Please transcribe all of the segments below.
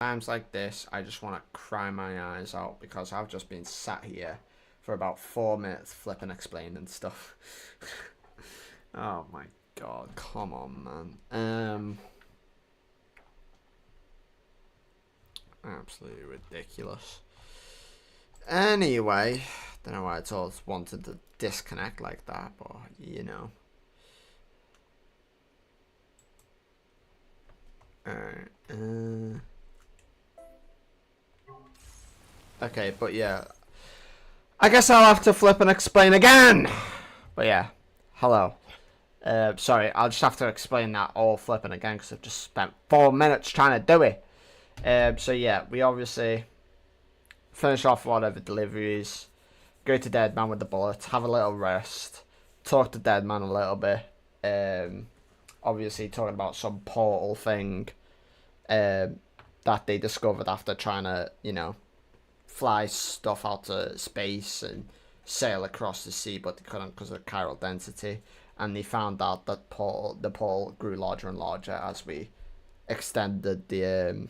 Times like this, I just want to cry my eyes out because I've just been sat here for about 4 minutes flipping explaining stuff. Oh my god, come on, man. Absolutely ridiculous. Anyway, don't know why it's all wanted to disconnect like that, but you know. Alright, okay, but yeah. I guess I'll have to flip and explain again! But yeah, hello. Sorry, I'll just have to explain that all flipping again because I've just spent 4 minutes trying to do it. So yeah, we obviously finish off whatever deliveries, go to Dead Man with the bullet, have a little rest, talk to Dead Man a little bit. Obviously talking about some portal thing that they discovered after trying to, you know, fly stuff out to space and sail across the sea, but they couldn't because of chiral density. And they found out that the portal grew larger and larger as we extended the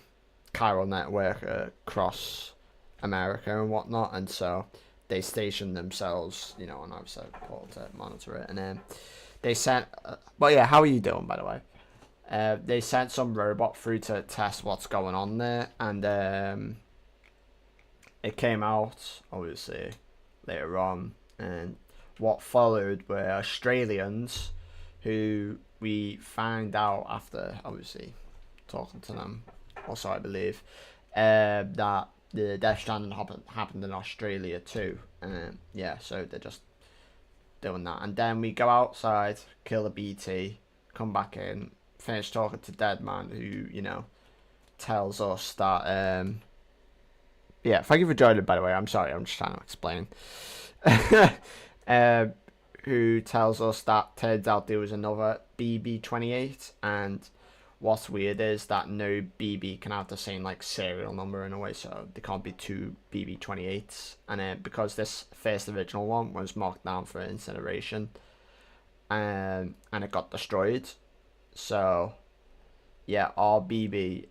chiral network across America and whatnot. And so they stationed themselves, you know, on our side of the portal to monitor it. And then they sent, but yeah, how are you doing, by the way? They sent some robot through to test what's going on there, and it came out obviously later on, and what followed were Australians who we found out after obviously talking to them also, I believe, that the Death Stranding happened in Australia too. Yeah, so they're just doing that, and then we go outside, kill a BT, come back in, finish talking to Dead Man, who, you know, tells us that yeah, thank you for joining, by the way. I'm sorry, I'm just trying to explain. Who tells us that turns out there was another BB-28, and what's weird is that no BB can have the same like serial number in a way, so there can't be two BB-28s. And because this first original one was marked down for incineration, and it got destroyed, so yeah, our BB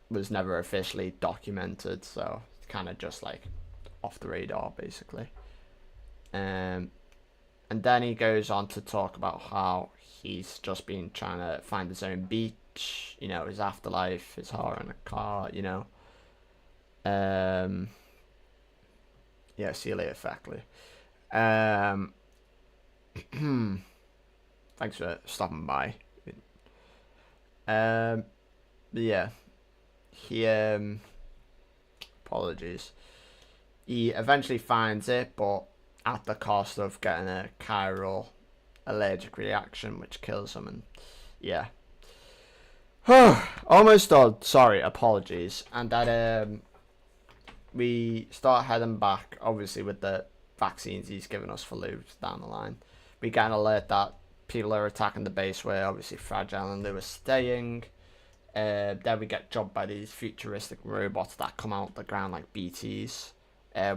was never officially documented, so it's kind of just like off the radar basically. And then he goes on to talk about how he's just been trying to find his own beach, you know, his afterlife, his horror in a car, you know. Yeah, see you later, Fackley. Thanks for stopping by. Yeah, he apologies. He eventually finds it, but at the cost of getting a chiral allergic reaction, which kills him. And yeah, almost done. Sorry, apologies. And then we start heading back, obviously with the vaccines he's given us for Lou down the line. We get an alert that people are attacking the base where obviously Fragile and Lou are staying. Then we get jumped by these futuristic robots that come out the ground like BTs.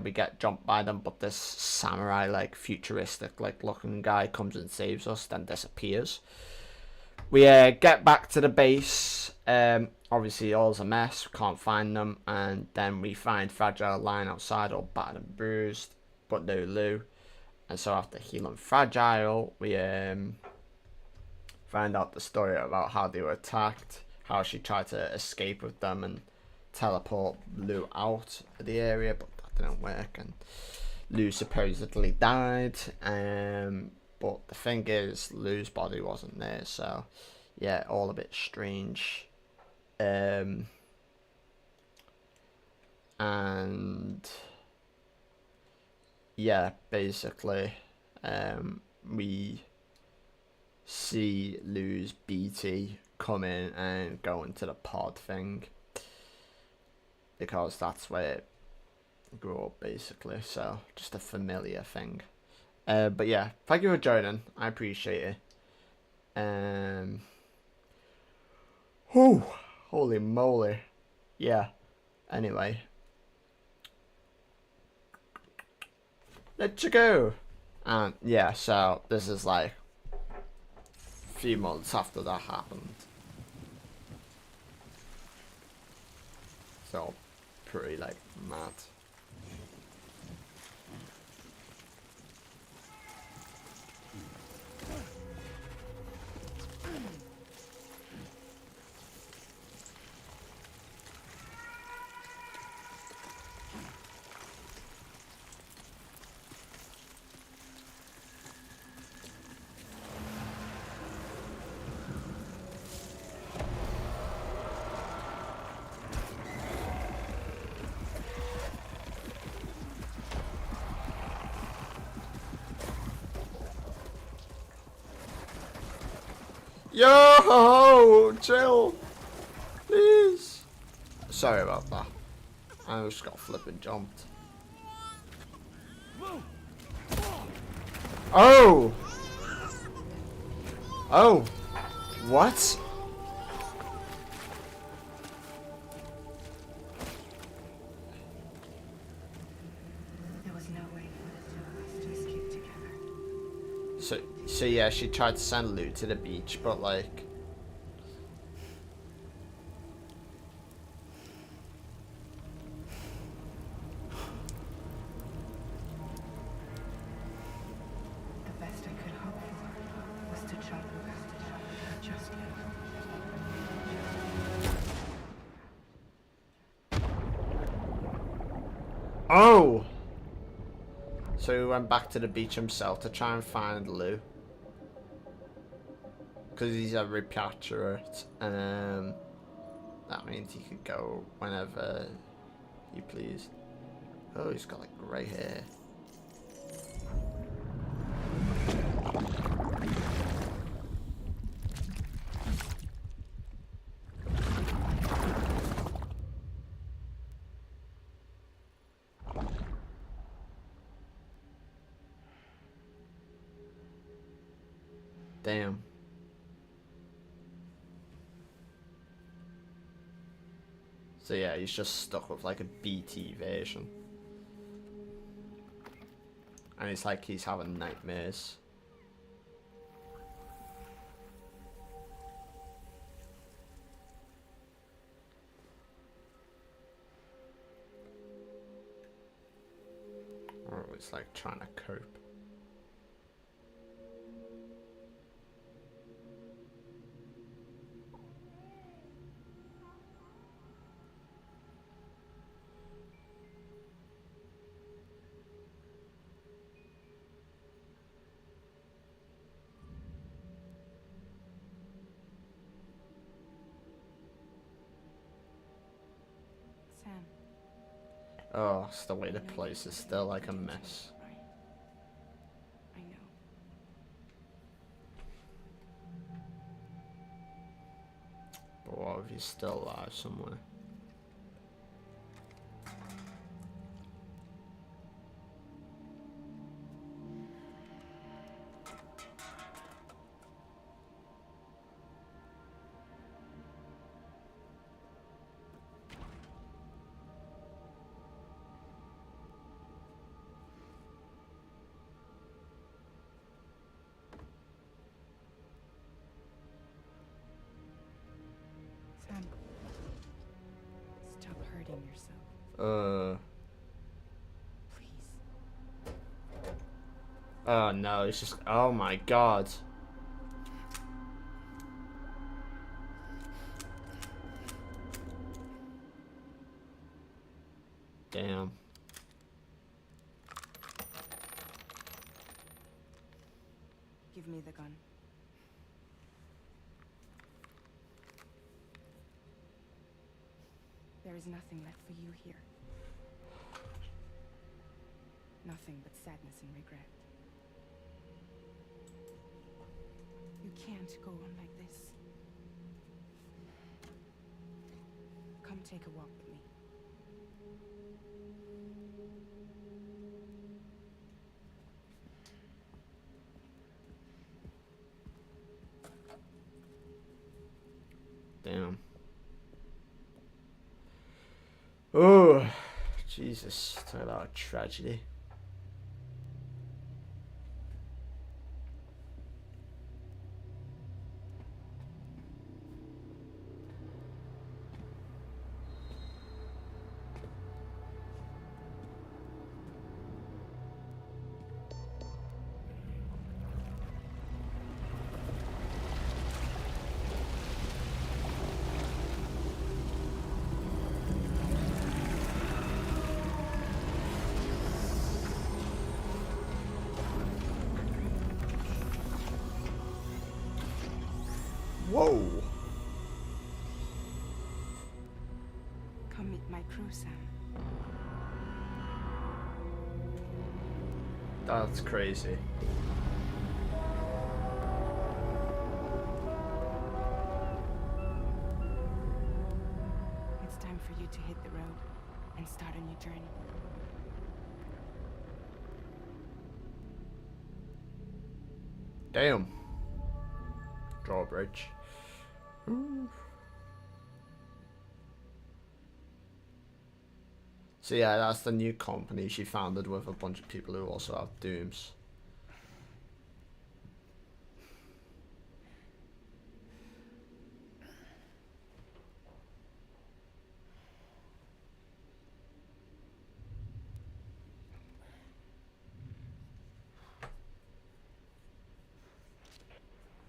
We get jumped by them, but this samurai like futuristic like looking guy comes and saves us, then disappears. We get back to the base. Obviously all's a mess, we can't find them, and then we find Fragile lying outside all battered and bruised, but no Lou. And so after healing Fragile, we find out the story about how they were attacked, how she tried to escape with them and teleport Lou out of the area, but didn't work, and Lou supposedly died. But the thing is, Lou's body wasn't there, so yeah, all a bit strange. And yeah, basically, we see Lou's BT come in and go into the pod thing because that's where it grew up basically, so just a familiar thing. But yeah, thank you for joining, I appreciate it. Holy moly. Yeah, anyway, let you go. And yeah, so this is like a few months after that happened. It's all pretty like mad. Yo, chill, please. Sorry about that. I just got flipping jumped. Oh! Oh! What? There was no way for the two of us to escape together. So yeah, she tried to send Lou to the beach, but like... The best I could hope for was to jump with just you. Oh! So he went back to the beach himself to try and find Lou. Because he's a repatriate. That means he could go whenever he pleased. Oh, he's got like grey hair. Damn. So yeah, he's just stuck with like a BT version. And it's like he's having nightmares. Or it's like trying to cope. Sam. Oh, it's the way the place is still like a mess. I know. But what if he's still alive somewhere? Sam. Stop hurting yourself. Please. Oh no, it's just, oh my god. Damn. Give me the gun. There is nothing left for you here. Nothing but sadness and regret. You can't go on like this. Come take a walk with me. Damn. Oh, Jesus. Talk about a tragedy. Whoa. Come meet my crew, Sam. That's crazy. It's time for you to hit the road and start a new journey. Damn. Drawbridge. Ooh. So yeah, that's the new company she founded with a bunch of people who also have dooms.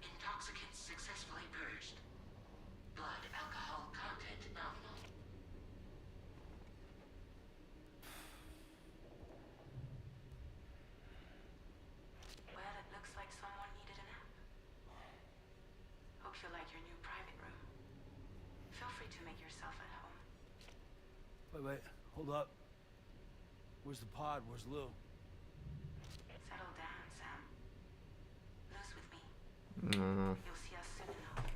Intoxicants successfully purged. Blood alcohol content nominal. Well, it looks like someone needed a nap. Hope you like your new private room. Feel free to make yourself at home. Wait, hold up. Where's the pod? Where's Lou? Settle down, Sam. Lou's with me. Mm. You'll see us soon enough.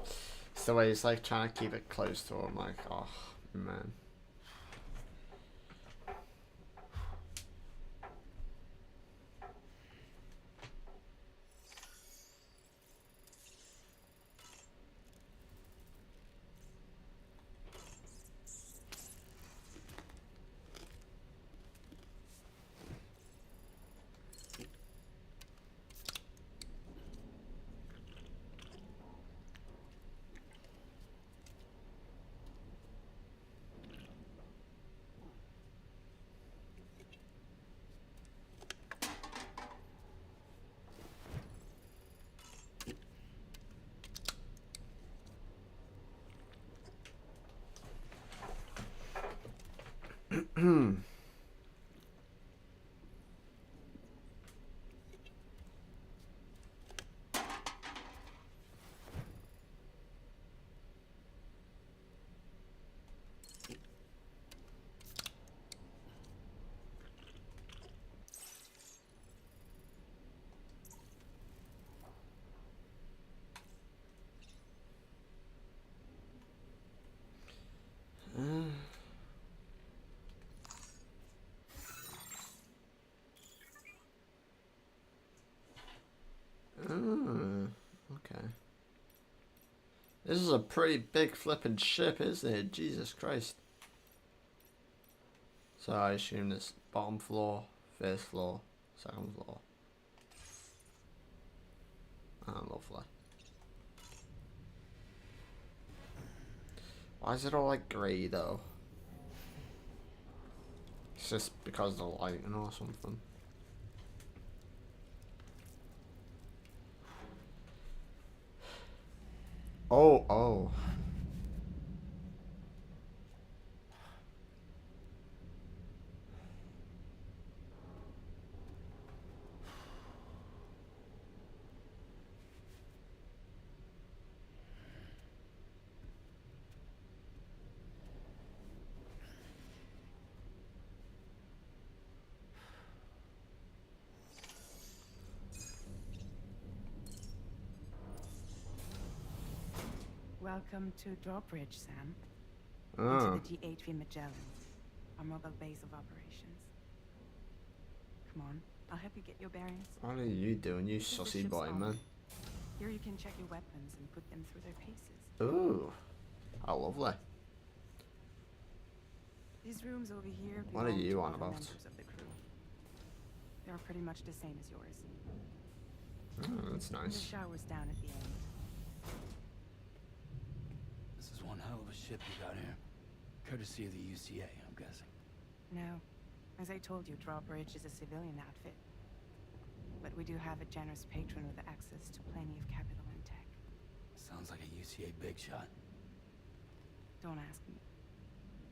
It's the way he's like trying to keep it close to her. I'm like, oh man. Okay. This is a pretty big flippin' ship, isn't it? Jesus Christ. So I assume this bottom floor, first floor, second floor. Ah, lovely. Why is it all like grey though? It's just because of the lighting or something. Oh. Welcome to Drawbridge, Sam. Oh. Into the G8V Magellan, our mobile base of operations. Come on, I'll help you get your bearings. What are you doing, you This is the sussy ship's boy, hall. man? Here you can check your weapons and put them through their paces. Ooh. How lovely. These rooms over here What are belong you to on other about? members of the crew. They're pretty much the same as yours. Oh, that's And the nice. shower's down at the end. This is one hell of a ship you got here. Courtesy of the UCA, I'm guessing. No. As I told you, Drawbridge is a civilian outfit. But we do have a generous patron with access to plenty of capital and tech. Sounds like a UCA big shot. Don't ask me.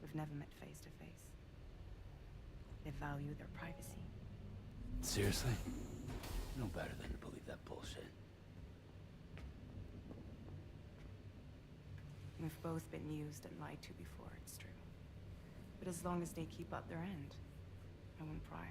We've never met face to face. They value their privacy. Seriously? No better than to believe that bullshit. We've both been used and lied to before, it's true. But as long as they keep up their end, I won't pry.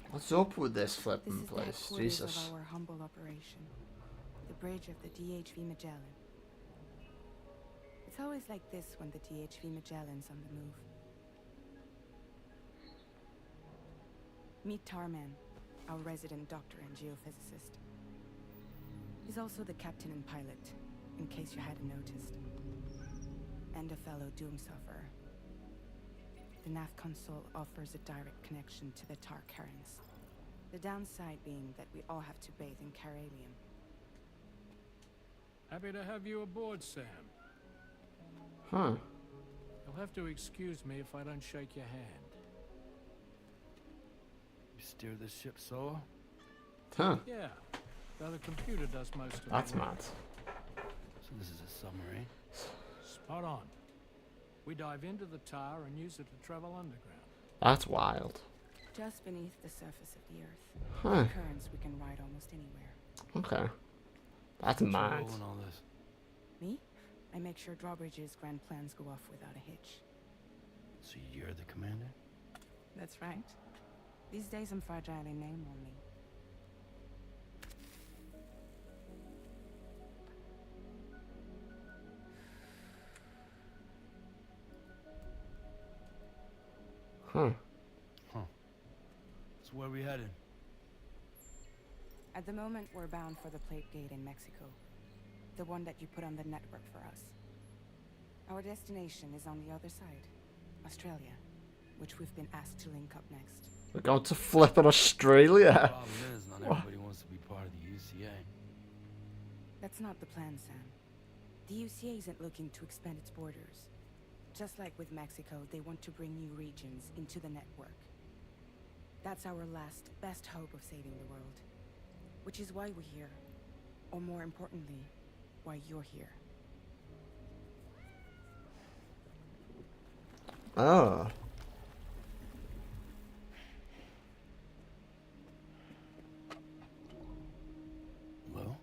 What's up with this This flipping is the place? headquarters Jesus. of our humble operation. The bridge of the DHV Magellan. It's always like this when the DHV Magellan's on the move. Meet Tarman, our resident doctor and geophysicist. He's also the captain and pilot, in case you hadn't noticed. And a fellow doom sufferer. The nav console offers a direct connection to the Tar currents. The downside being that we all have to bathe in caralium. Happy to have you aboard, Sam. Huh. You'll have to excuse me if I don't shake your hand. You steer this ship solo? Huh. Yeah, though the computer does most of That's the work. mad. So this is a submarine? Spot on. We dive into the tar and use it to travel underground. That's wild. Just beneath the surface of the Earth. Huh. Currents we can ride almost anywhere. Okay. That's What's your mad. role in all this? Me? I make sure Drawbridge's grand plans go off without a hitch. So you're the commander? That's right. These days I'm fragile in name only. Huh. So where are we headed? At the moment, we're bound for the Plate Gate in Mexico. The one that you put on the network for us. Our destination is on the other side. Australia, which we've been asked to link up next. We're going to flipping Australia. Problem is, not everybody wants to be part of the UCA. That's not the plan, Sam. The UCA isn't looking to expand its borders. Just like with Mexico, they want to bring new regions into the network. That's our last, best hope of saving the world. Which is why we're here. Or more importantly, why you're here. Oh. Lou?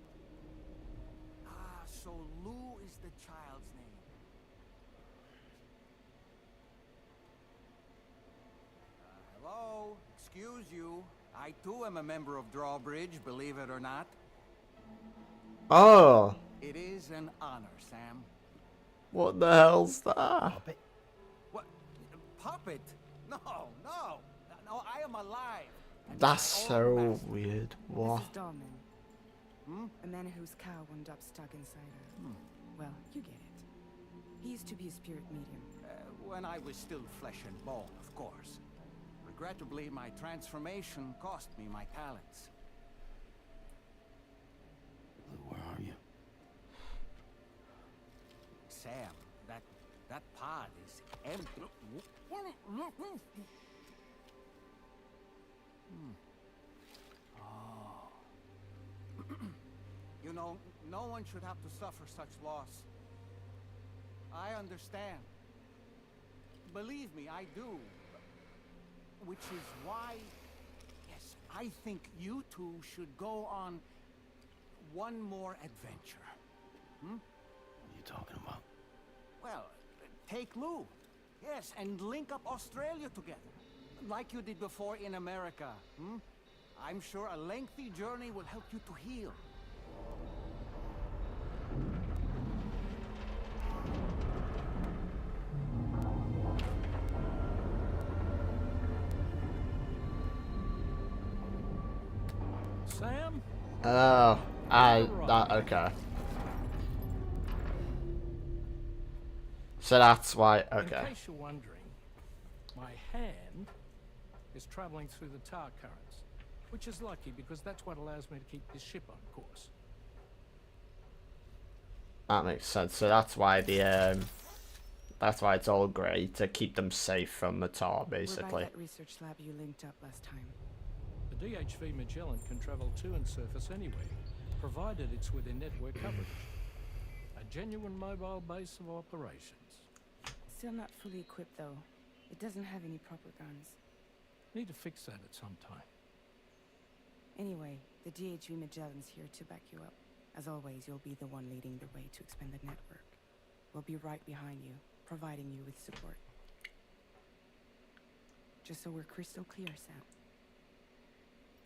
Ah, so Lou is the child's name. Hello? Excuse you. I too am a member of Drawbridge, believe it or not. Oh. It is an honor, Sam. What the hell's that? Puppet? What? Puppet? No, no. No, I am alive. And That's my own so master. weird. This What? is Dolman. Hmm? A man whose cow wound up stuck inside her. Well, you get it. He used to be a spirit medium. When I was still flesh and bone, of course. Regrettably, my transformation cost me my talents. Lou, where are you? Sam, that pod is empty. Oh. You know, no one should have to suffer such loss. I understand. Believe me, I do. Which is why, yes, I think you two should go on one more adventure. What are you talking about? Well, take Lou. Yes, and link up Australia together. Like you did before in America. I'm sure a lengthy journey will help you to heal. Sam? Oh. Okay. So that's why. In Okay. case you're wondering, my hand is traveling through the tar currents, which is lucky because that's what allows me to keep this ship on course. That makes sense. So that's why the that's why it's all grey to keep them safe from the tar, We're basically. by that research lab you linked up last time. The DHV Magellan can travel to and surface anywhere, provided it's within network coverage. A genuine mobile base of operations. Still not fully equipped, though. It doesn't have any proper guns. Need to fix that at some time. Anyway, the DHV Magellan's here to back you up. As always, you'll be the one leading the way to expand the network. We'll be right behind you, providing you with support. Just so we're crystal clear, Sam.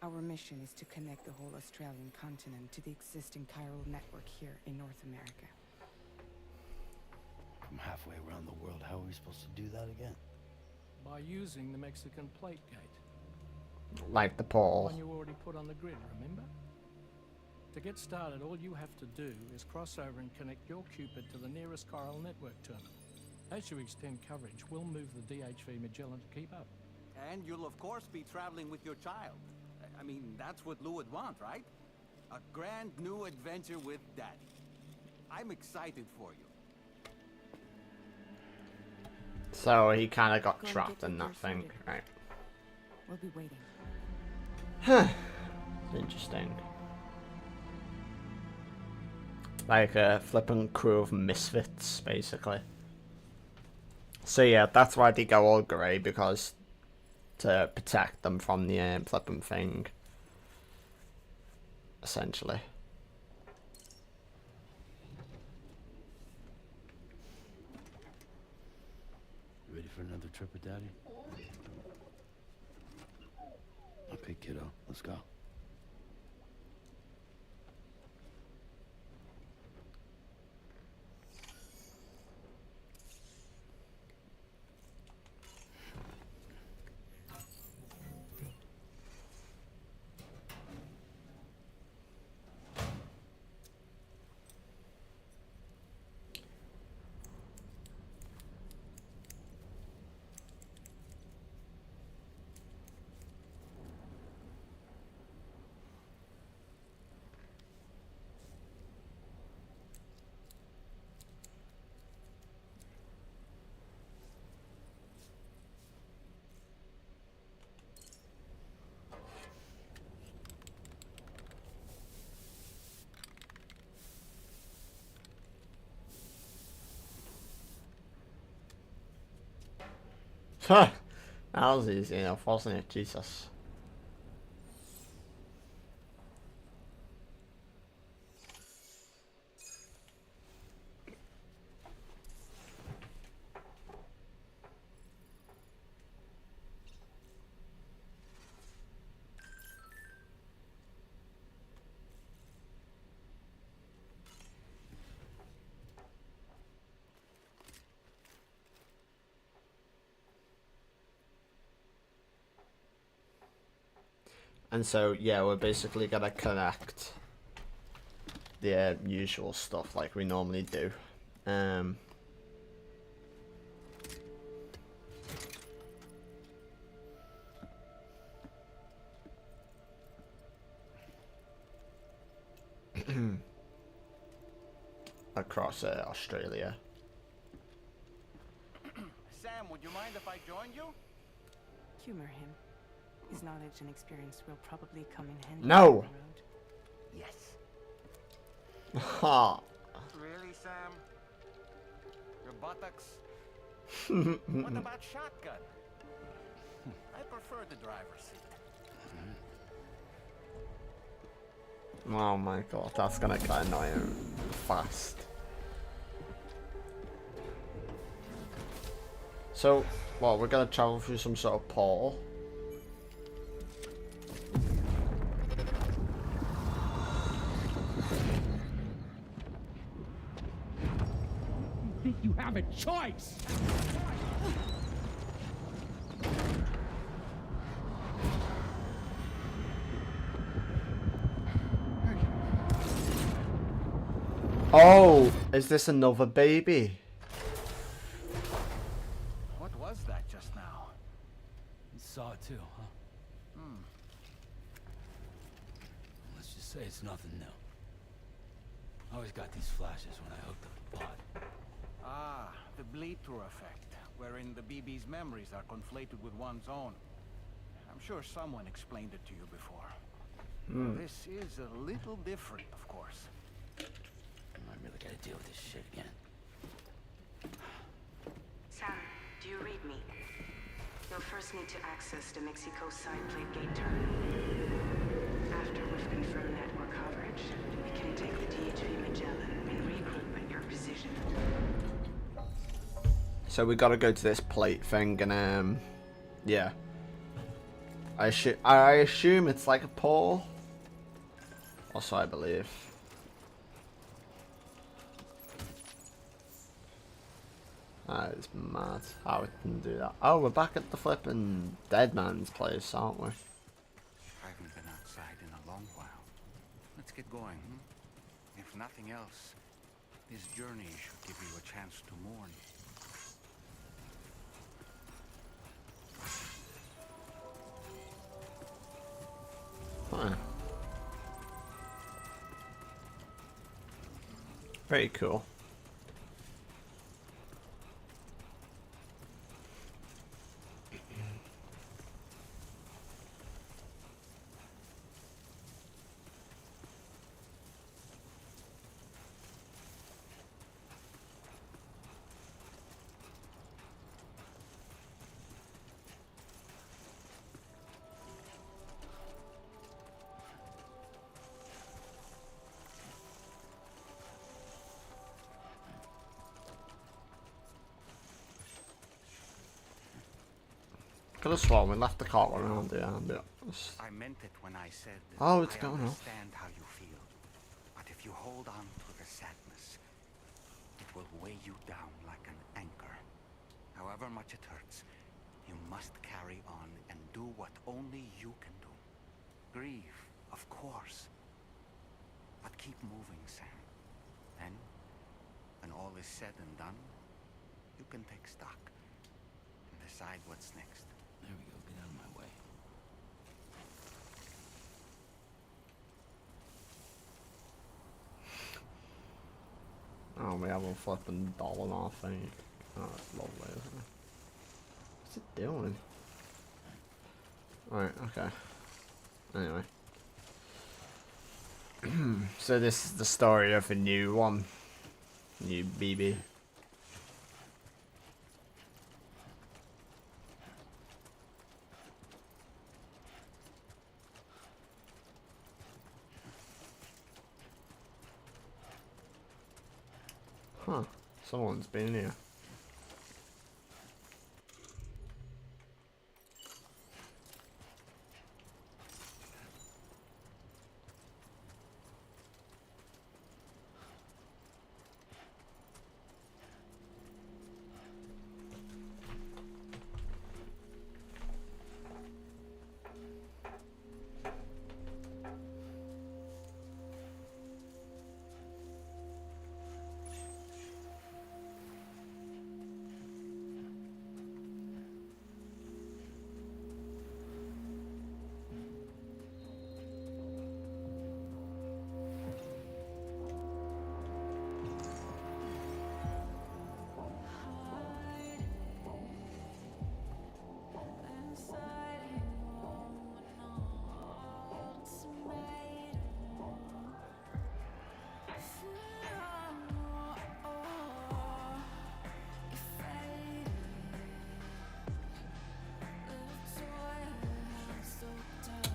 Our mission is to connect the whole Australian continent to the existing chiral network here in North America. From halfway around the world, how are we supposed to do that again? By using the Mexican plate gate. Like the The pole. one you already put on the grid, remember? To get started, all you have to do is cross over and connect your Cupid to the nearest chiral network terminal. As you extend coverage, we'll move the DHV Magellan to keep up. And you'll of course be traveling with your child. I mean, that's what Lou would want, right? A grand new adventure with Daddy. I'm excited for you. So he kind of got Go and trapped get in your that thing, sorted. right? We'll be waiting. Huh. Interesting. Like a flippin' crew of misfits, basically. So yeah, that's why they go all grey, because to protect them from the flippin' thing. Essentially. You ready for another trip with Daddy? Okay, kiddo, let's go. Huh. That was easy enough, wasn't it? Jesus. And so, yeah, we're basically gonna connect the usual stuff like we normally do. Across Australia. Sam, would you mind if I joined you? Humor him. His knowledge and experience will probably come in handy No. down the road. Yes. Ha. Really, Sam? Your buttocks? What about shotgun? I prefer the driver's seat. Oh my god, that's gonna get annoying fast. So, well, we're gonna travel through some sort of portal. Think you have a choice? Oh, is this another baby? What was that just now? You saw it too, huh? Let's just say it's nothing new. I always got these flashes when I hooked up the pod. Ah, the bleed-through effect, wherein the BB's memories are conflated with one's own. I'm sure someone explained it to you before. This is a little different, of course. I really gotta deal with this shit again. Sam, do you read me? You'll first need to access the Mexico side plate gate terminal. After we've confirmed network coverage, we can take the DHV Magellan and regroup at your position. So we gotta go to this plate thing and yeah. I assume it's like a portal. Also, I believe. That is mad how we can do that. Oh, we're back at the flipping dead man's place, aren't we? I haven't been outside in a long while. Let's get going, hmm? If nothing else, this journey should give you a chance to mourn. Huh. Very cool. Could have sworn we left the cart around here, I'll be honest. I meant it when I said Oh, it's I going off. understand how you feel. But if you hold on to the sadness, it will weigh you down like an anchor. However much it hurts, you must carry on and do what only you can do. Grieve, of course. But keep moving, Sam. Then, when all is said and done, you can take stock and decide what's next. There we go, get out of my way. Oh, we have a flipping doll in our thing. Oh, that's lovely, isn't it? What's it doing? Right, okay. Anyway. So this is the story of a new one. New BB. Huh. Someone's been in here.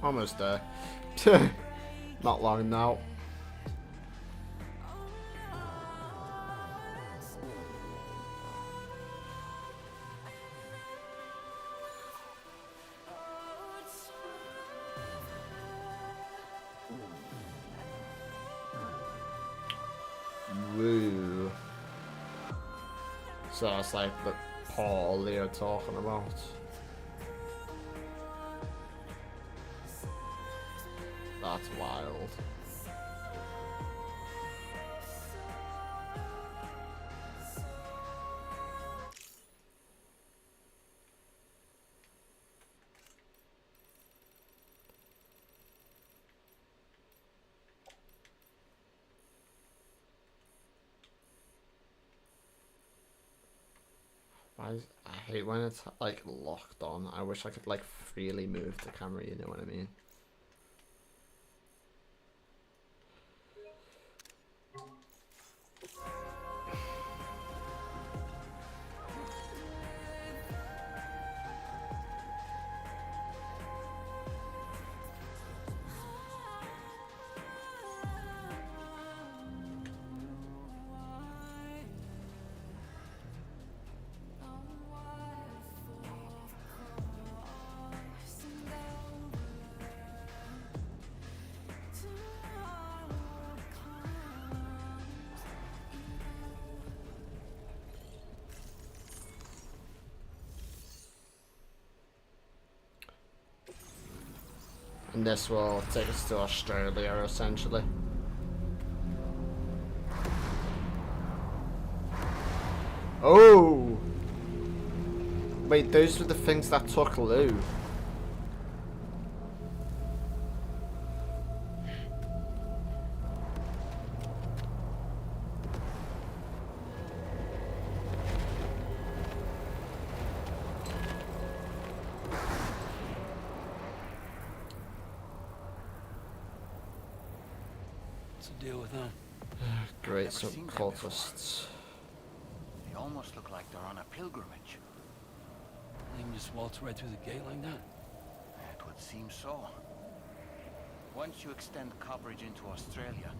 Almost there. Not long now. Woo. So that's like the Paul they're talking about. That's wild. I hate when it's like locked on. I wish I could like freely move the camera, you know what I mean? And this will take us to Australia, essentially. Oh! Wait, those were the things that took Lou. What's the deal with them? Great, Never some seen them before. cultists. They almost look like they're on a pilgrimage. They can just waltz right through the gate like that? It would seem so. Once you extend coverage into Australia,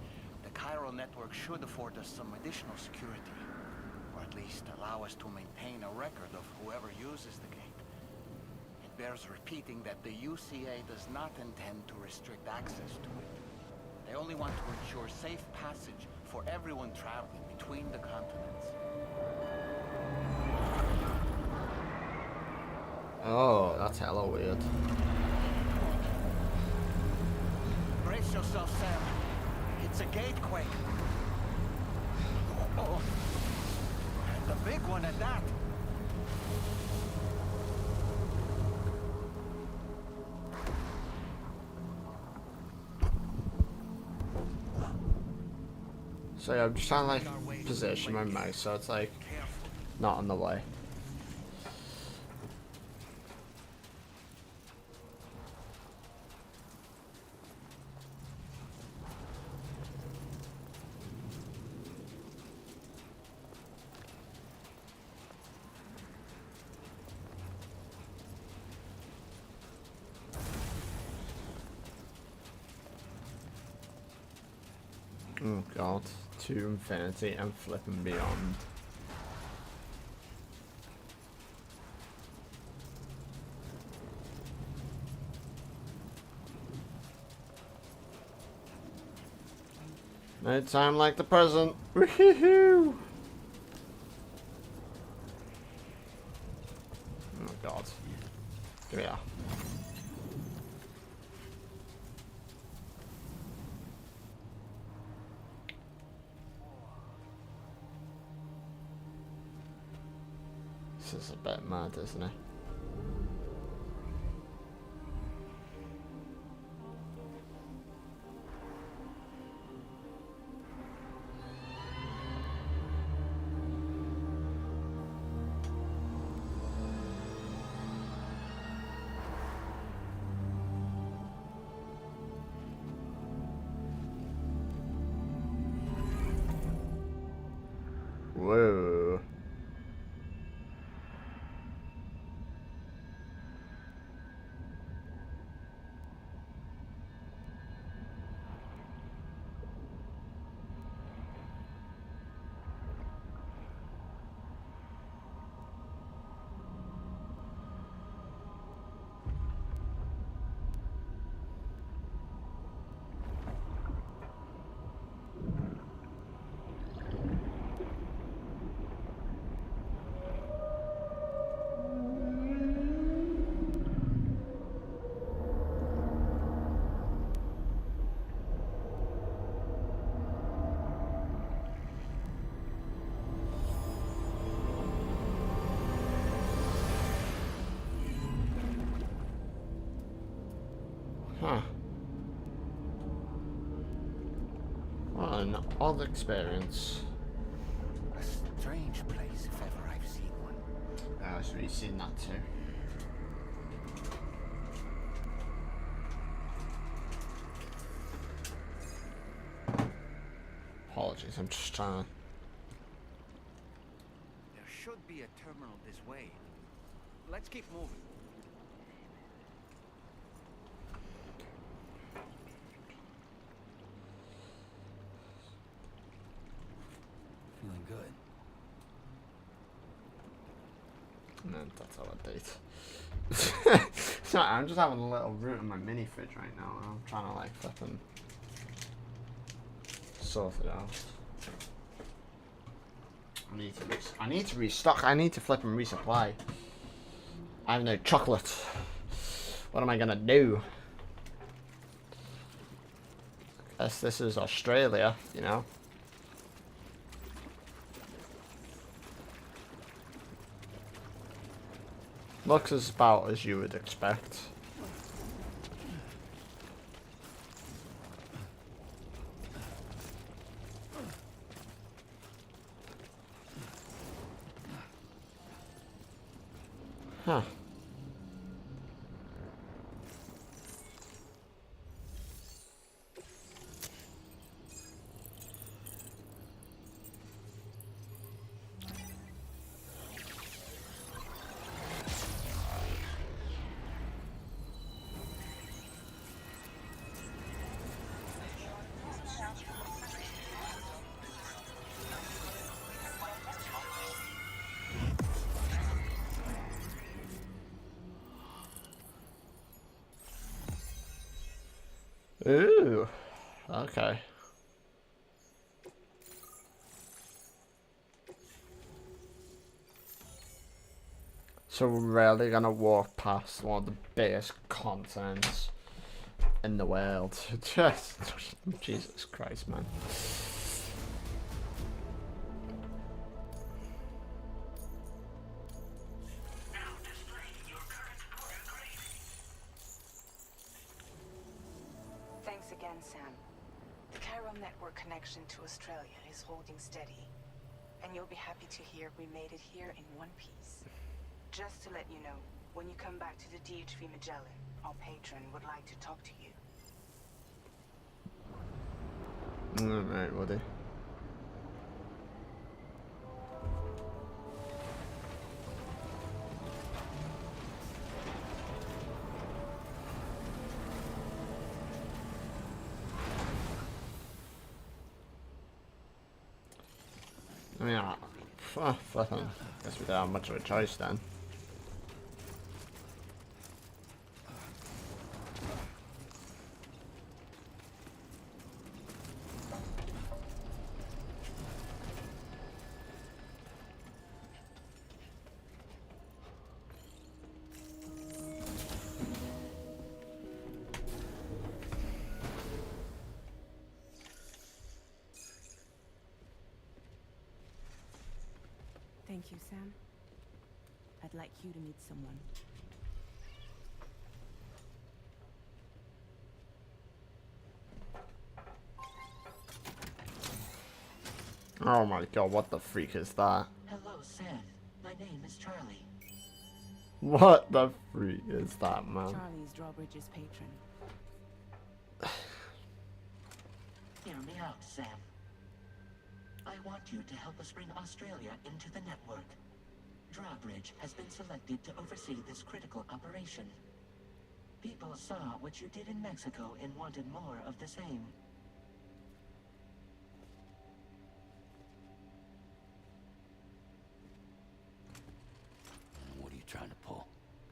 the chiral network should afford us some additional security. Or at least allow us to maintain a record of whoever uses the gate. It bears repeating that the UCA does not intend to restrict access to it. They only want to ensure safe passage for everyone traveling between the continents. Oh, that's hella weird. Brace yourself, Sam. It's a gatequake. Oh, and the big one at that. So yeah, I'm just trying to like position my mouse so it's like not on the way. Oh god, to infinity and flipping beyond. No time like the present. Woohoo! Oh god. Here we are. This is a bit mad, isn't it? Whoa. Huh. What an odd experience. A strange place, if ever I've seen one. So you've seen that too. Apologies, I'm just trying to... There should be a terminal this way. Let's keep moving. Feeling good. No, that's all I did. Sorry, I'm just having a little root in my mini fridge right now. And I'm trying to like flipping sort it out. I need to restock. I need to flip and resupply. I have no chocolate. What am I gonna do? As this is Australia, you know. Looks as about as you would expect. Huh. Ooh. Okay. So we're really gonna walk past one of the biggest continents in the world. Just Jesus Christ, man. Thanks again, Sam. The chiral network connection to Australia is holding steady. And you'll be happy to hear we made it here in one piece. Just to let you know, when you come back to the DHV Magellan, our patron would like to talk to you. Alright, Woody. Yeah. Fucking. Guess we don't have much of a choice then. Thank you, Sam. I'd like you to meet someone. Oh my god, what the freak is that? Hello, Sam. My name is Charlie. What the freak is that, man? Charlie's Drawbridge's patron. Hear me out, Sam. I want you to help us bring Australia into the network. Drawbridge has been selected to oversee this critical operation. People saw what you did in Mexico and wanted more of the same. What are you trying to pull?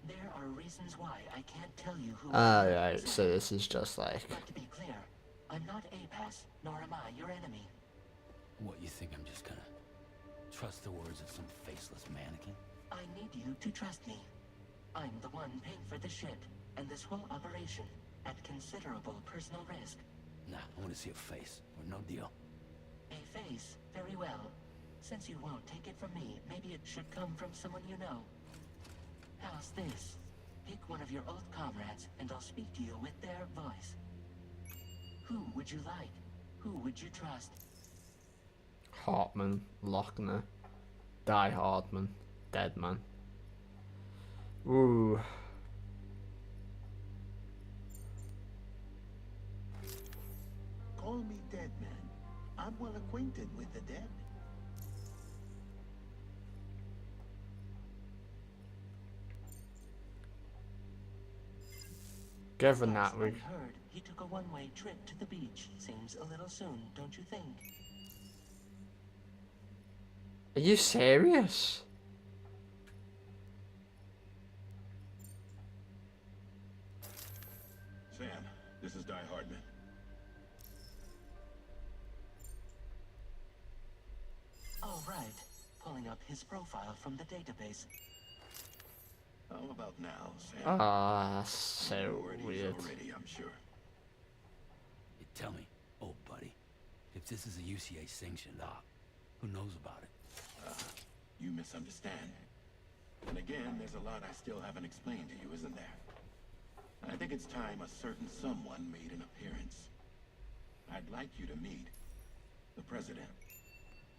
There are reasons why I can't tell you who. Alright, so this is just like... But to be clear, I'm not APAS, nor am I your enemy. What, you think I'm just gonna trust the words of some faceless mannequin? I need you to trust me. I'm the one paying for the ship and this whole operation at considerable personal risk. Nah, I want to see a face, or no deal. A face, very well. Since you won't take it from me, maybe it should come from someone you know. How's this? Pick one of your old comrades, and I'll speak to you with their voice. Who would you like? Who would you trust? Hartman, Lochner, Die Hardman, Deadman. Ooh. Call me Dead Man. I'm well acquainted with the dead. Given that we... I heard he took a one-way trip to the beach. Seems a little soon, don't you think? Are you serious? Sam, this is Die Hardman. All right. Pulling up his profile from the database. How about now, Sam? Ah, so Word is weird. already, I'm sure. You tell me, If this is a UCA sanctioned op, who knows about it? You misunderstand. And again, there's a lot I still haven't explained to you, isn't there? I think it's time a certain someone made an appearance. I'd like you to meet the president.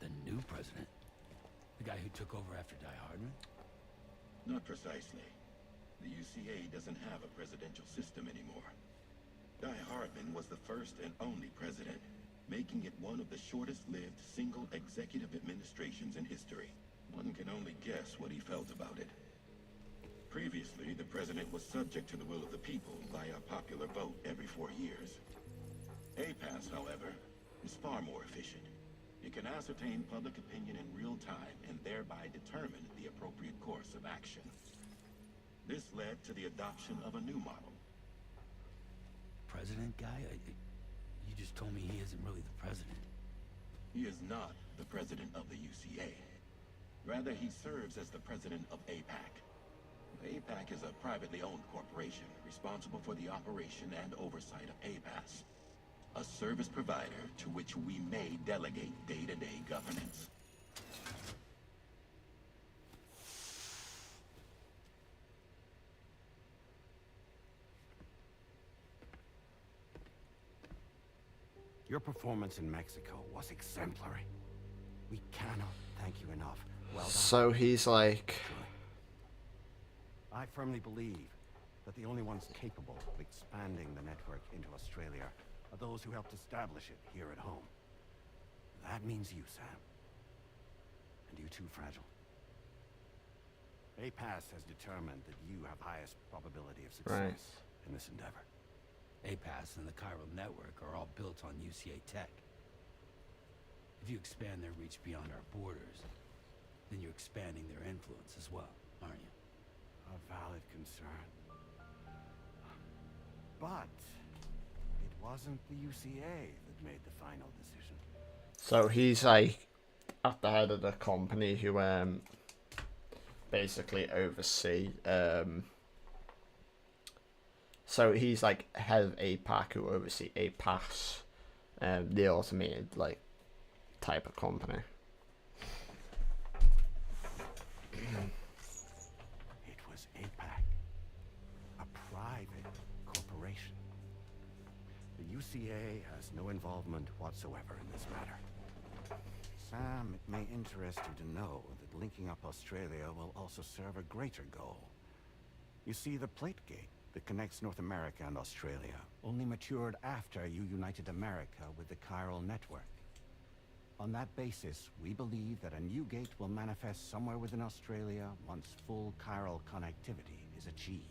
The new president? The guy who took over after Die Hardman? Not precisely. The UCA doesn't have a presidential system anymore. Die Hardman was the first and only president, making it one of the shortest-lived single executive administrations in history. One can only guess what he felt about it. Previously, the president was subject to the will of the people via popular vote every 4 years. APAS, however, is far more efficient. It can ascertain public opinion in real time and thereby determine the appropriate course of action. This led to the adoption of a new model. President guy? You just told me he isn't really the president. He is not the president of the UCA. Rather, he serves as the president of APAC. APAC is a privately owned corporation responsible for the operation and oversight of APAS, a service provider to which we may delegate day-to-day governance. Your performance in Mexico was exemplary. We cannot thank you enough. Well done. So he's like... I firmly believe that the only ones capable of expanding the network into Australia are those who helped establish it here at home. That means you, Sam. And you too, Fragile. APAS has determined that you have highest probability of success in this endeavor. APAS and the chiral network are all built on UCA tech. If you expand their reach beyond our borders, then you're expanding their influence as well, aren't you? A valid concern. But it wasn't the UCA that made the final decision. So he's like at the head of the company who basically oversee so he's like head of APAC who oversee APAS, the automated like type of company. It was APAC, a private corporation. The UCA has no involvement whatsoever in this matter. Sam, it may interest you to know that linking up Australia will also serve a greater goal. You see, the plate gate that connects North America and Australia only matured after you united America with the chiral network. On that basis, we believe that a new gate will manifest somewhere within Australia once full chiral connectivity is achieved.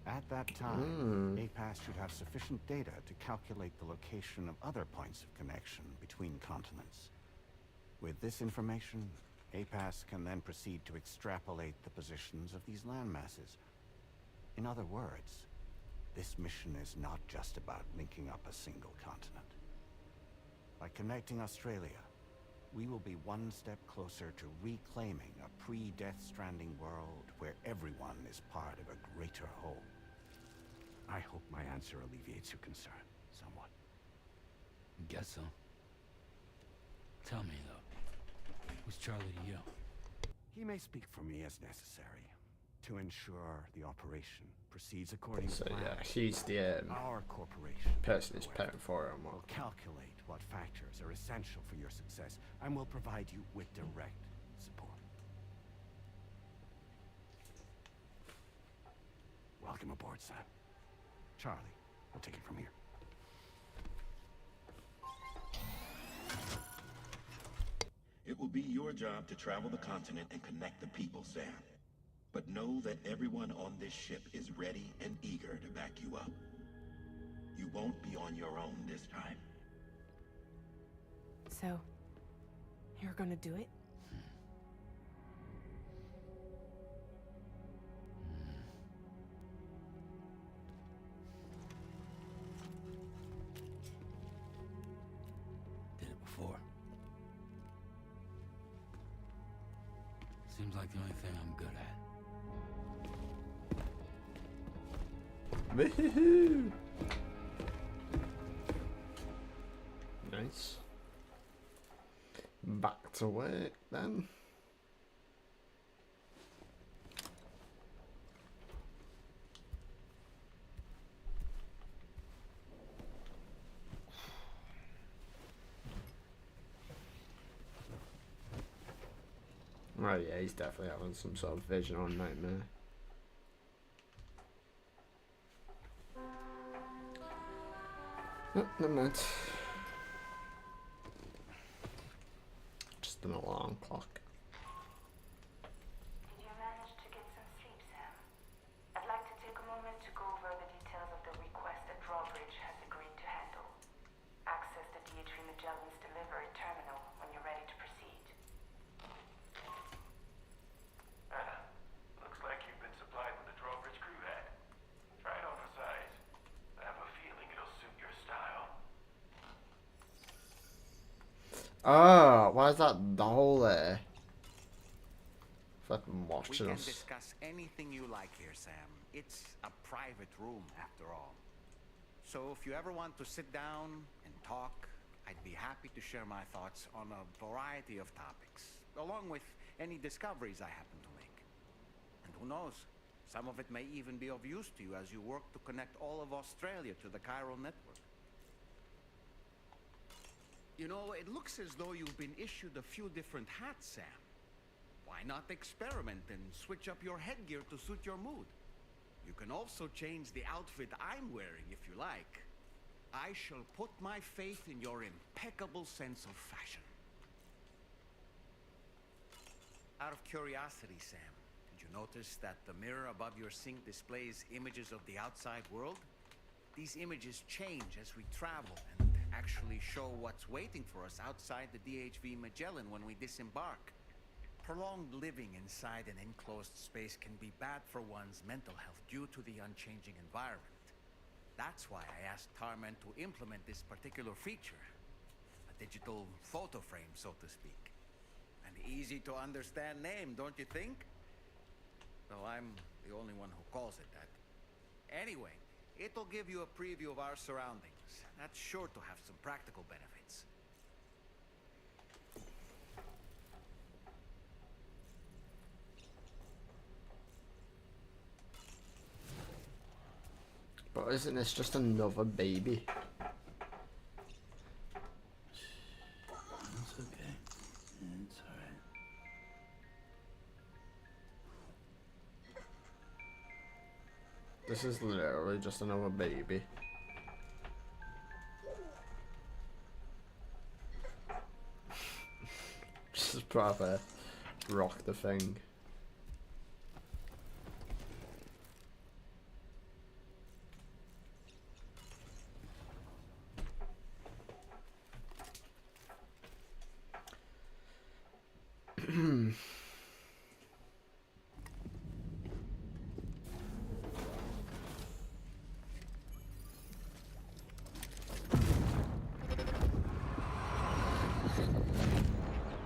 At that time, APAS should have sufficient data to calculate the location of other points of connection between continents. With this information, APAS can then proceed to extrapolate the positions of these landmasses. In other words, this mission is not just about linking up a single continent. By connecting Australia, we will be one step closer to reclaiming a pre-Death Stranding world where everyone is part of a greater whole. I hope my answer alleviates your concern somewhat. Guess so. Tell me, though, who's Charlie to you? He may speak for me as necessary to ensure the operation proceeds according So to plan. yeah, he's the Our corporation, person who's however, paying for him. will calculate what factors are essential for your success and will provide you with direct support. Welcome aboard, Sam. Charlie, we'll take it from here. It will be your job to travel the continent and connect the people, Sam. But know that everyone on this ship is ready and eager to back you up. You won't be on your own this time. So, you're gonna do it? Did it before. Seems like the only thing I'm good at. Woohoo! Nice. to work then. Oh yeah, he's definitely having some sort of vision or nightmare. Oh, never mind. Just an alarm clock. Did you manage to get some sleep, Sam? I'd like to take a moment to go over the details of the request that Drawbridge has agreed to handle. Access the DHV Magellan's delivery terminal when you're ready to proceed. Looks like you've been supplied with a Drawbridge crew hat. Try it on for size. I have a feeling it'll suit your style. Oh, why is that doll there? Fucking We watching can us. discuss anything you like here, Sam. It's a private room, after all. So if you ever want to sit down and talk, I'd be happy to share my thoughts on a variety of topics, along with any discoveries I happen to make. And who knows, some of it may even be of use to you as you work to connect all of Australia to the chiral network. You know, it looks as though you've been issued a few different hats, Sam. Why not experiment and switch up your headgear to suit your mood? You can also change the outfit I'm wearing if you like. I shall put my faith in your impeccable sense of fashion. Out of curiosity, Sam, did you notice that the mirror above your sink displays images of the outside world? These images change as we travel and actually show what's waiting for us outside the DHV Magellan when we disembark. Prolonged living inside an enclosed space can be bad for one's mental health due to the unchanging environment. That's why I asked Tarman to implement this particular feature. A digital photo frame, so to speak. An easy to understand name, don't you think? Though I'm the only one who calls it that. Anyway, it'll give you a preview of our surroundings. That's sure to have some practical benefits. But isn't this just another baby? It's okay. It's alright. This is literally just another baby. Just proper rock the thing.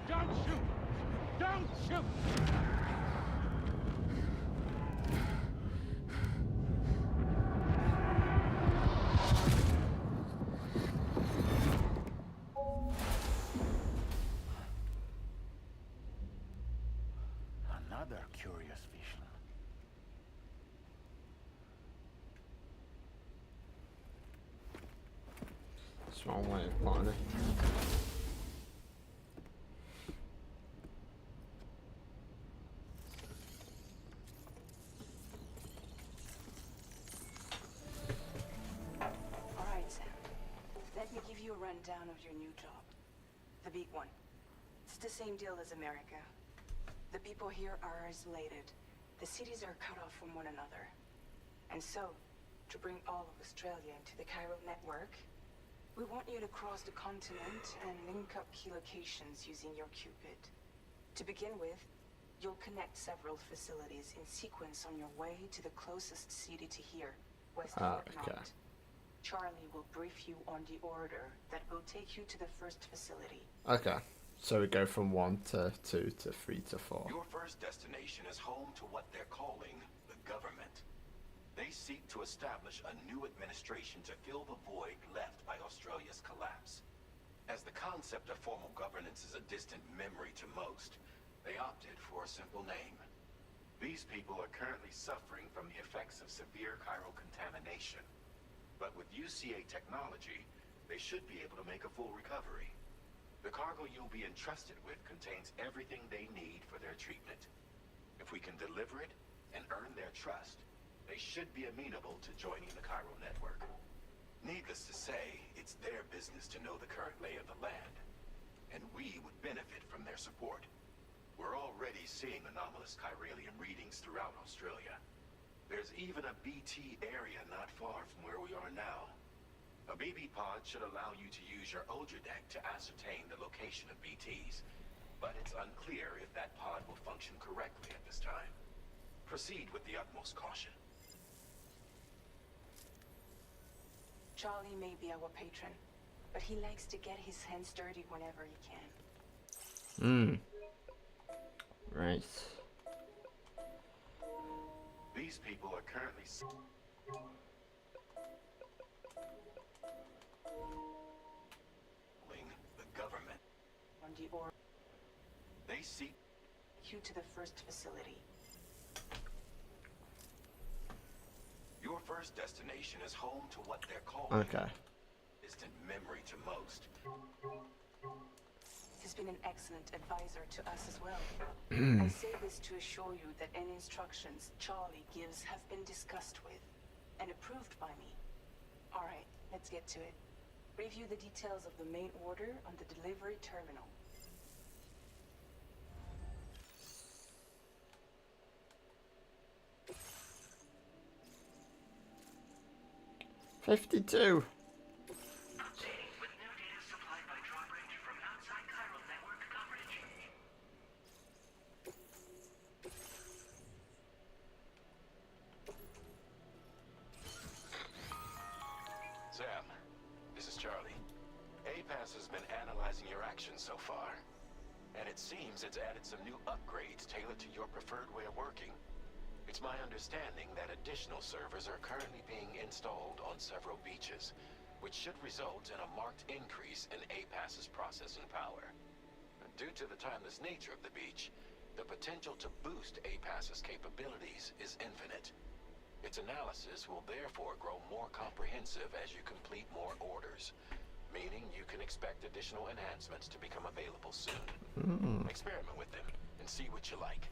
Don't shoot! Don't shoot! Another curious vision. It's wrong way of putting it. All right, Sam. Let me give you a rundown of your new job. The big one. It's the same deal as America. The people here are isolated. The cities are cut off from one another. And so, to bring all of Australia into the chiral network, we want you to cross the continent and link up key locations using your Cupid. To begin with, you'll connect several facilities in sequence on your way to the closest city to here, West Fortnite. Okay. Charlie will brief you on the order that will take you to the first facility. Okay. So we go from 1 to 2 to 3 to 4. Your first destination is home to what they're calling the government. They seek to establish a new administration to fill the void left by Australia's collapse. As the concept of formal governance is a distant memory to most, they opted for a simple name. These people are currently suffering from the effects of severe chiral contamination. But with UCA technology, they should be able to make a full recovery. The cargo you'll be entrusted with contains everything they need for their treatment. If we can deliver it and earn their trust, they should be amenable to joining the chiral network. Needless to say, it's their business to know the current lay of the land, and we would benefit from their support. We're already seeing anomalous chiralium readings throughout Australia. There's even a BT area not far from where we are now. A BB pod should allow you to use your Ultra deck to ascertain the location of BTs, but it's unclear if that pod will function correctly at this time. Proceed with the utmost caution. Charlie may be our patron, but he likes to get his hands dirty whenever he can. Right. These people are currently the government. On the or They seek you to the first facility. your first destination is home to what they're calling Okay. distant memory to most. He's been an excellent advisor to us as well. I say this to assure you that any instructions Charlie gives have been discussed with and approved by me. All right, let's get to it. Review the details of the main order on the delivery terminal. $52. Updating with new data supplied by drawbridge from outside chiral network coverage. Sam, this is Charlie. APAS has been analyzing your actions so far, and it seems it's added some new upgrades tailored to your preferred way of working. It's my understanding that additional servers are currently being installed on several beaches, which should result in a marked increase in APAS's processing power. Due to the timeless nature of the beach, the potential to boost APAS's capabilities is infinite. Its analysis will therefore grow more comprehensive as you complete more orders, meaning you can expect additional enhancements to become available soon. Experiment with them and see what you like.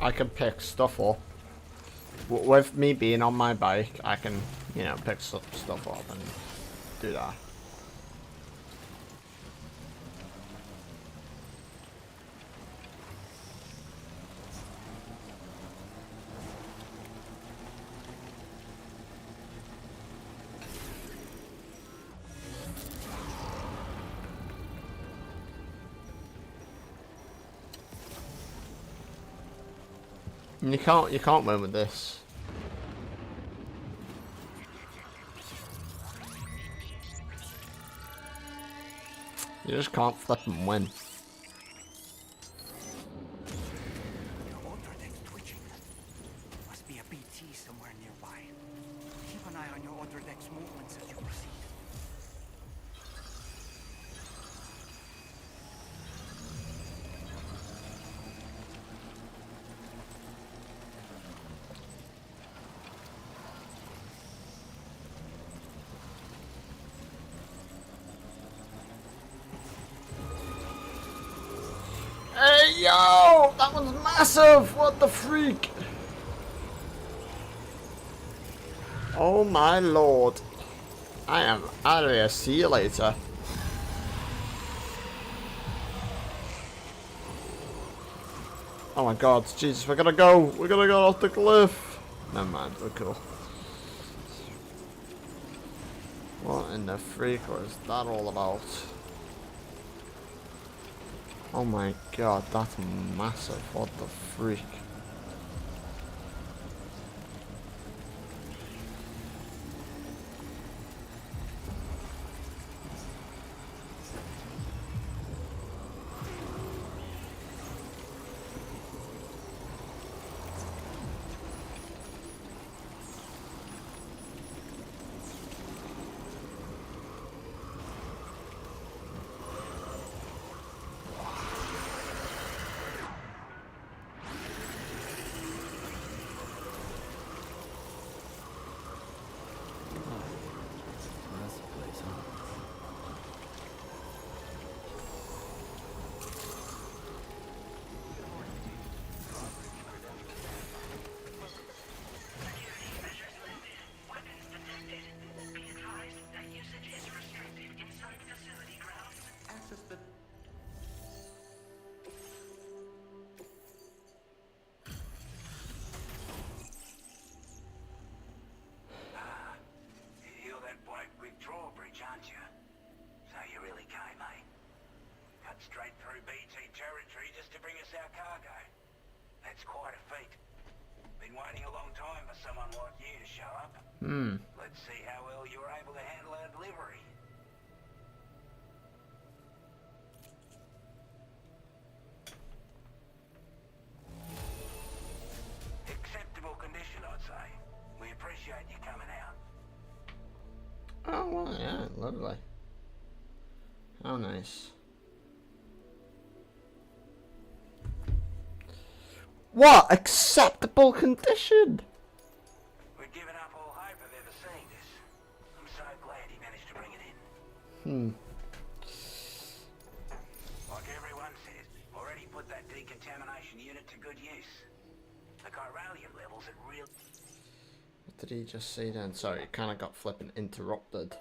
I can pick stuff up. With me being on my bike, I can, you know, pick stuff up and do that. You can't win with this. You just can't flip and win. Your Ultradeck's twitching. Must be a BT somewhere nearby. Keep an eye on your Ultradeck's movements as you proceed. Hey yo! That was massive! What the freak? Oh my lord. I am out of here. See you later. Oh my god, Jesus, we're gonna go! We're gonna go off the cliff! Never mind, we're cool. What in the freak was that all about? Oh my god, that's massive. What the freak? Straight through BT territory just to bring us our cargo. That's quite a feat. Been waiting a long time for someone like you to show up. Let's see how well you were able to handle our delivery. Acceptable condition, I'd say. We appreciate you coming out. Oh, well, yeah, lovely. How nice. What? Acceptable condition? We'd given up all hope of ever seeing this. I'm so glad he managed to bring it in. Like everyone says, already put that decontamination unit to good use. The chiralium levels at real... What did he just say then? Sorry, it kind of got flipping interrupted.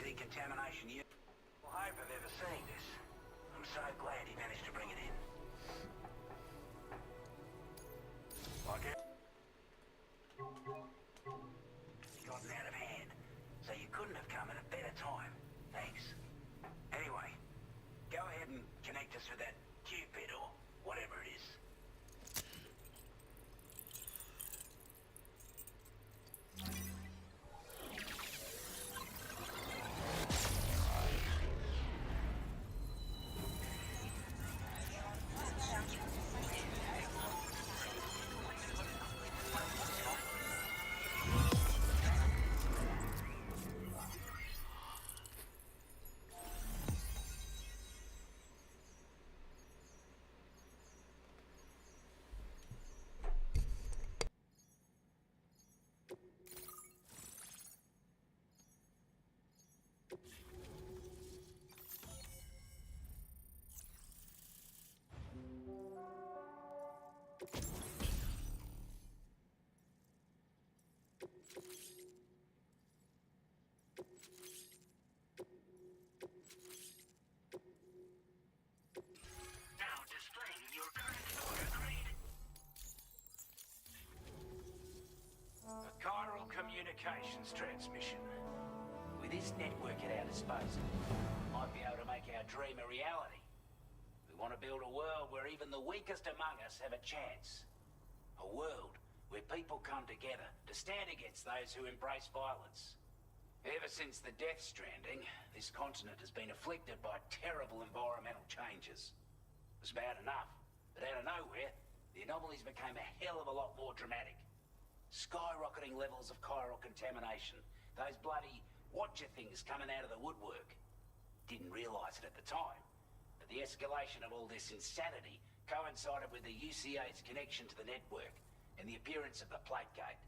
Decontamination unit. I hope I've ever seen this. I'm so glad he managed to bring it in. Like it. Gotten out of hand, so you couldn't have come at a better time. Thanks. Anyway, go ahead and connect us with that Cupid or whatever it is. communications transmission. With this network at our disposal, we might be able to make our dream a reality. We want to build a world where even the weakest among us have a chance. A world where people come together to stand against those who embrace violence. Ever since the death stranding, this continent has been afflicted by terrible environmental changes. It was bad enough, but out of nowhere, the anomalies became a hell of a lot more dramatic. Skyrocketing levels of chiral contamination, those bloody watcher things coming out of the woodwork. Didn't realise it at the time, but the escalation of all this insanity coincided with the UCA's connection to the network and the appearance of the plate gate.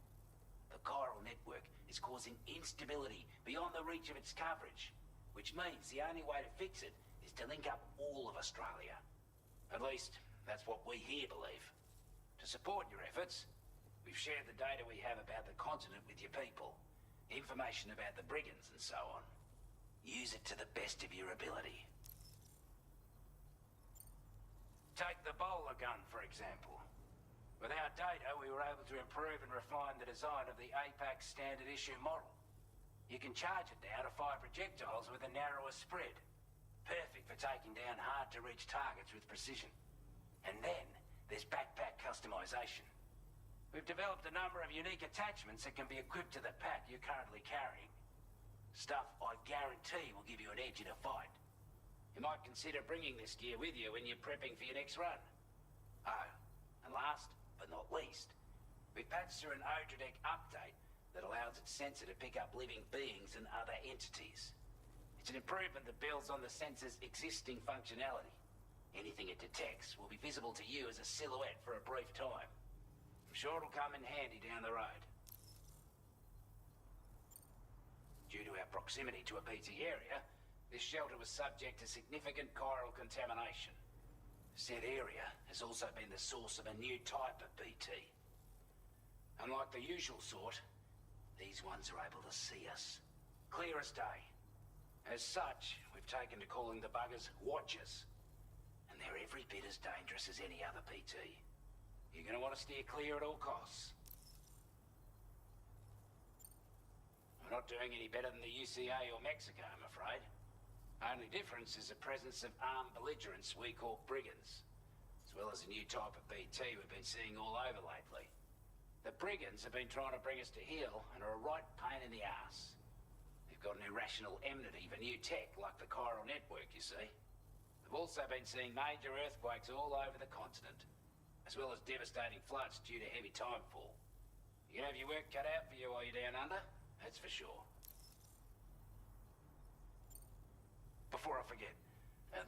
The chiral network is causing instability beyond the reach of its coverage, which means the only way to fix it is to link up all of Australia. At least, that's what we here believe. To support your efforts, we've shared the data we have about the continent with your people, information about the brigands and so on. Use it to the best of your ability. Take the bowler gun, for example. With our data, we were able to improve and refine the design of the APAC standard issue model. You can charge it now to fire projectiles with a narrower spread. Perfect for taking down hard-to-reach targets with precision. And then, there's backpack customization. We've developed a number of unique attachments that can be equipped to the pack you're currently carrying. Stuff I guarantee will give you an edge in a fight. You might consider bringing this gear with you when you're prepping for your next run. Oh, and last but not least, we patched through an Odradek update that allows its sensor to pick up living beings and other entities. It's an improvement that builds on the sensor's existing functionality. Anything it detects will be visible to you as a silhouette for a brief time. I'm sure it'll come in handy down the road. Due to our proximity to a BT area, this shelter was subject to significant chiral contamination. Said area has also been the source of a new type of BT. Unlike the usual sort, these ones are able to see us. Clear as day. As such, we've taken to calling the buggers Watchers. And they're every bit as dangerous as any other BT. You're going to want to steer clear at all costs. We're not doing any better than the UCA or Mexico, I'm afraid. Only difference is the presence of armed belligerents we call brigands, as well as a new type of BT we've been seeing all over lately. The brigands have been trying to bring us to heel and are a right pain in the ass. They've got an irrational enmity for new tech like the chiral network, you see. We've also been seeing major earthquakes all over the continent, as well as devastating floods due to heavy timefall. You can have your work cut out for you while you're down under, that's for sure. Before I forget,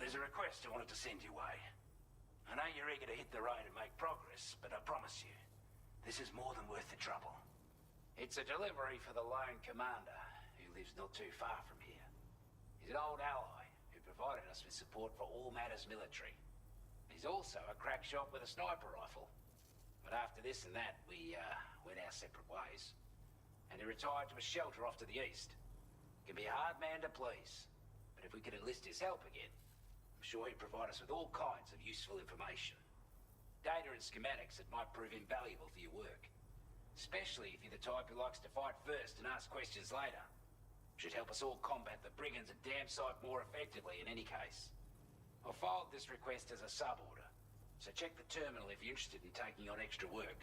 there's a request I wanted to send your way. I know you're eager to hit the road and make progress, but I promise you, this is more than worth the trouble. It's a delivery for the lone commander, who lives not too far from here. He's an old ally who provided us with support for all matters military. He's also a crack shot with a sniper rifle. But after this and that, we went our separate ways. And he retired to a shelter off to the east. Can be a hard man to please. But if we could enlist his help again, I'm sure he'd provide us with all kinds of useful information. Data and schematics that might prove invaluable for your work. Especially if you're the type who likes to fight first and ask questions later. Should help us all combat the brigands a damn sight more effectively in any case. I'll filed this request as a sub-order, so check the terminal if you're interested in taking on extra work.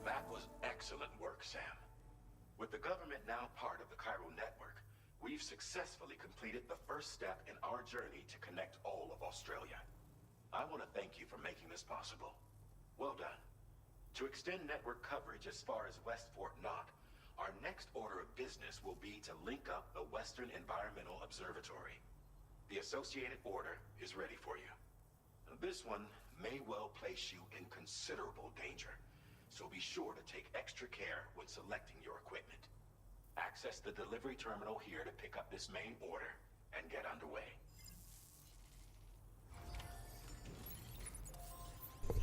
That was excellent work, Sam. With the government now part of the chiral network, we've successfully completed the first step in our journey to connect all of Australia. I want to thank you for making this possible. Well done. To extend network coverage as far as West Fort Knott, our next order of business will be to link up the Western Environmental Observatory. The associated order is ready for you. This one may well place you in considerable danger, so be sure to take extra care when selecting your equipment. Access the delivery terminal here to pick up this main order and get underway.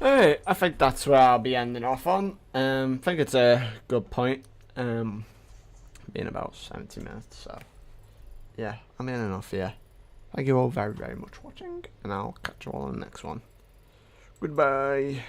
Alright, I think that's where I'll be ending off on. I think it's a good point. Being about 70 minutes, so yeah, I'm in enough here. Thank you all very, very much for watching, and I'll catch you all in the next one. Goodbye.